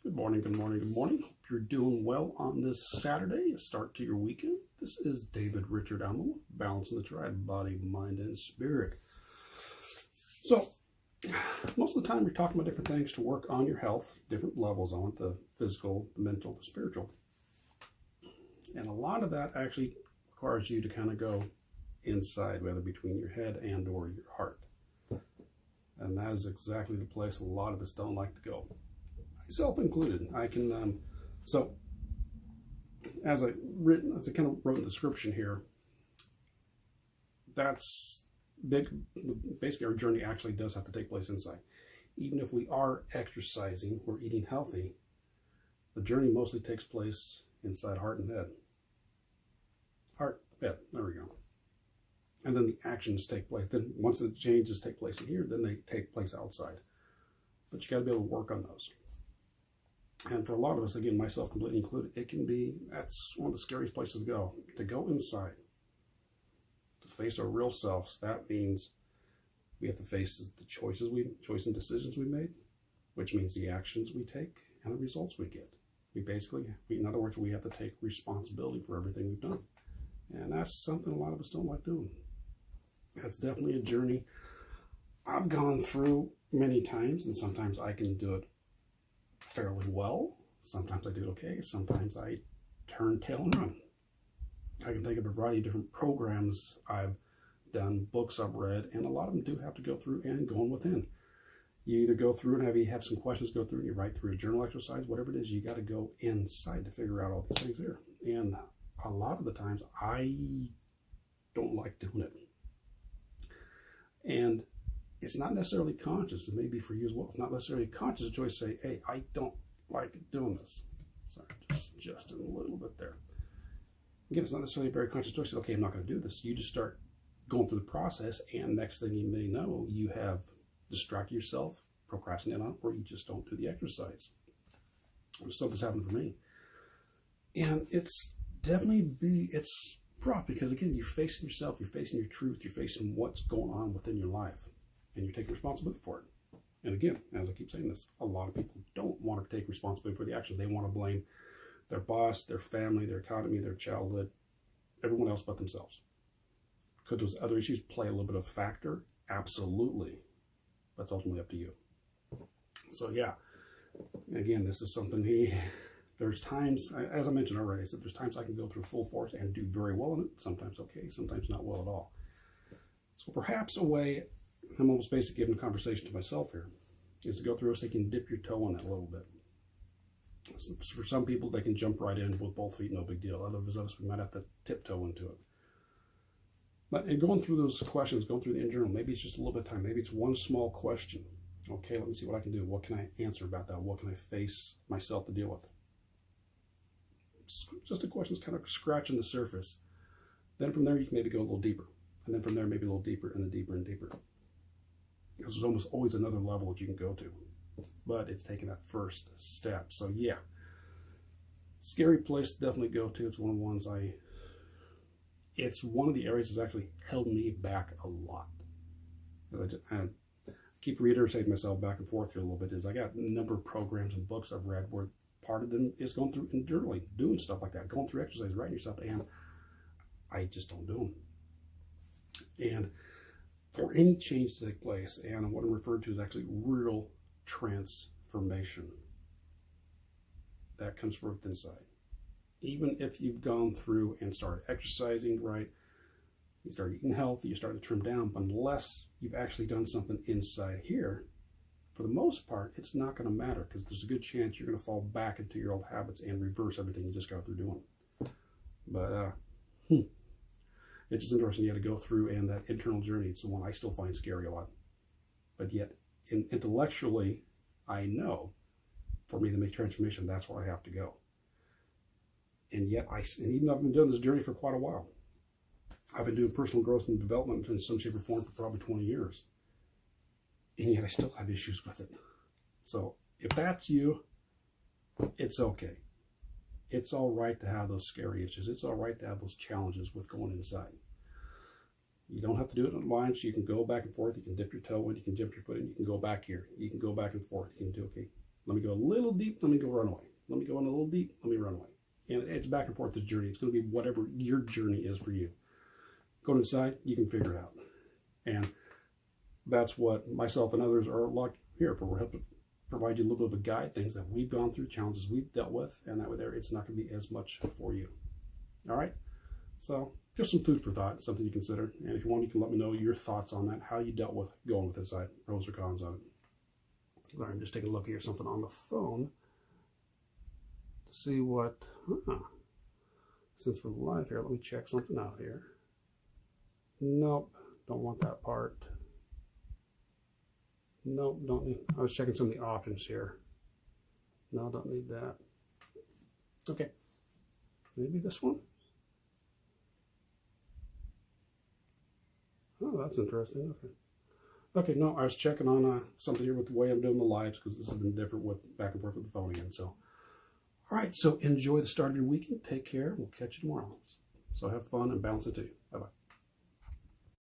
Good morning, good morning, good morning. Hope you're doing well on this Saturday, a start to your weekend. This is David Richard Allen, Balancing the Triad, Body, Mind, and Spirit. So, most of the time you're talking about different things to work on your health, different levels on it, the physical, the mental, the spiritual. And a lot of that actually requires you to kind of go inside, whether between your head and or your heart. And that is exactly the place a lot of us don't like to go. Myself included. I can, so as I kind of wrote in the description here, that's big. Basically, our journey actually does have to take place inside. Even if we are exercising, we're eating healthy, the journey mostly takes place inside heart and head. Heart, head, there we go. And then the actions take place. Then once the changes take place in here, then they take place outside. But you got to be able to work on those. And for a lot of us, again, myself completely included, it can be, that's one of the scariest places to go inside, to face our real selves. That means we have to face the choice and decisions we made, which means the actions we take and the results we get. In other words, we have to take responsibility for everything we've done. And that's something a lot of us don't like doing. That's definitely a journey I've gone through many times, and sometimes I can do it fairly well. Sometimes I do okay. Sometimes I turn tail and run. I can think of a variety of different programs I've done, books I've read, and a lot of them do have to go through and go within. You either go through and you have some questions go through and you write through a journal exercise, whatever it is, you got to go inside to figure out all these things there. And a lot of the times I don't like doing it. And it's not necessarily conscious. It may be for you as well. It's not necessarily a conscious choice to say, hey, I don't like doing this. Sorry, just a little bit there. Again, it's not necessarily a very conscious choice. Say, okay, I'm not going to do this. You just start going through the process, and next thing you may know, you have distracted yourself, procrastinated on it, or you just don't do the exercise. Something's happened for me. And it's it's rough because, again, you're facing yourself, you're facing your truth, you're facing what's going on within your life. And you're taking responsibility for it. And again, as I keep saying this, a lot of people don't want to take responsibility for the action. They want to blame their boss, their family, their economy, their childhood, everyone else but themselves. Could those other issues play a little bit of factor? Absolutely. That's ultimately up to you. So yeah, again, this is something there's times, as I mentioned already, I said there's times I can go through full force and do very well in it. Sometimes okay, sometimes not well at all. So perhaps a way, I'm almost basically giving a conversation to myself here, is to go through so you can dip your toe in it a little bit. So for some people, they can jump right in with both feet, no big deal. Others of us, we might have to tiptoe into it. But in going through those questions, going through the journal, maybe it's just a little bit of time. Maybe it's one small question. Okay, let me see what I can do. What can I answer about that? What can I face myself to deal with? Just a question that's kind of scratching the surface. Then from there, you can maybe go a little deeper. And then from there, maybe a little deeper and then deeper and deeper. Because there's almost always another level that you can go to. But it's taking that first step. So yeah, scary place to definitely go to. It's one of the ones it's one of the areas that's actually held me back a lot. I keep reiterating myself back and forth here a little bit, is I got a number of programs and books I've read where part of them is going through and journaling, doing stuff like that, going through exercise, writing yourself, and I just don't do them. And for any change to take place, and what I'm referring to is actually real transformation that comes from inside. Even if you've gone through and started exercising right, you started eating healthy, you started to trim down, but unless you've actually done something inside here, for the most part, it's not going to matter because there's a good chance you're going to fall back into your old habits and reverse everything you just got through doing. But it's just interesting. You got to go through, and that internal journey, it's the one I still find scary a lot. But yet, intellectually, I know for me to make transformation, that's where I have to go. And yet, even though I've been doing this journey for quite a while, I've been doing personal growth and development in some shape or form for probably 20 years. And yet I still have issues with it. So if that's you, it's okay. It's all right to have those scary issues. It's all right to have those challenges with going inside. You don't have to do it in lines. So you can go back and forth. You can dip your toe in. You can jump your foot in. You can go back here. You can go back and forth. You can do okay. Let me go a little deep, let me go run away. Let me go in a little deep, let me run away. And it's back and forth, this journey. It's going to be whatever your journey is for you. Go inside, you can figure it out. And that's what myself and others are like here for. We're helping provide you a little bit of a guide, things that we've gone through, challenges we've dealt with, and that way there, it's not going to be as much for you. All right? So just some food for thought, something you consider. And if you want, you can let me know your thoughts on that, how you dealt with going with inside, pros or cons on it. All right, I'm just taking a look here, something on the phone to see what, since we're live here, let me check something out here. Nope, don't want that part. Nope, don't need, I was checking some of the options here. No, don't need that. Okay, maybe this one. Oh, that's interesting. Okay. Okay, no, I was checking on something here with the way I'm doing the lives, because this has been different with back and forth with the phone again. So, all right, so enjoy the start of your weekend. Take care. We'll catch you tomorrow. So have fun and balance it too. Bye-bye.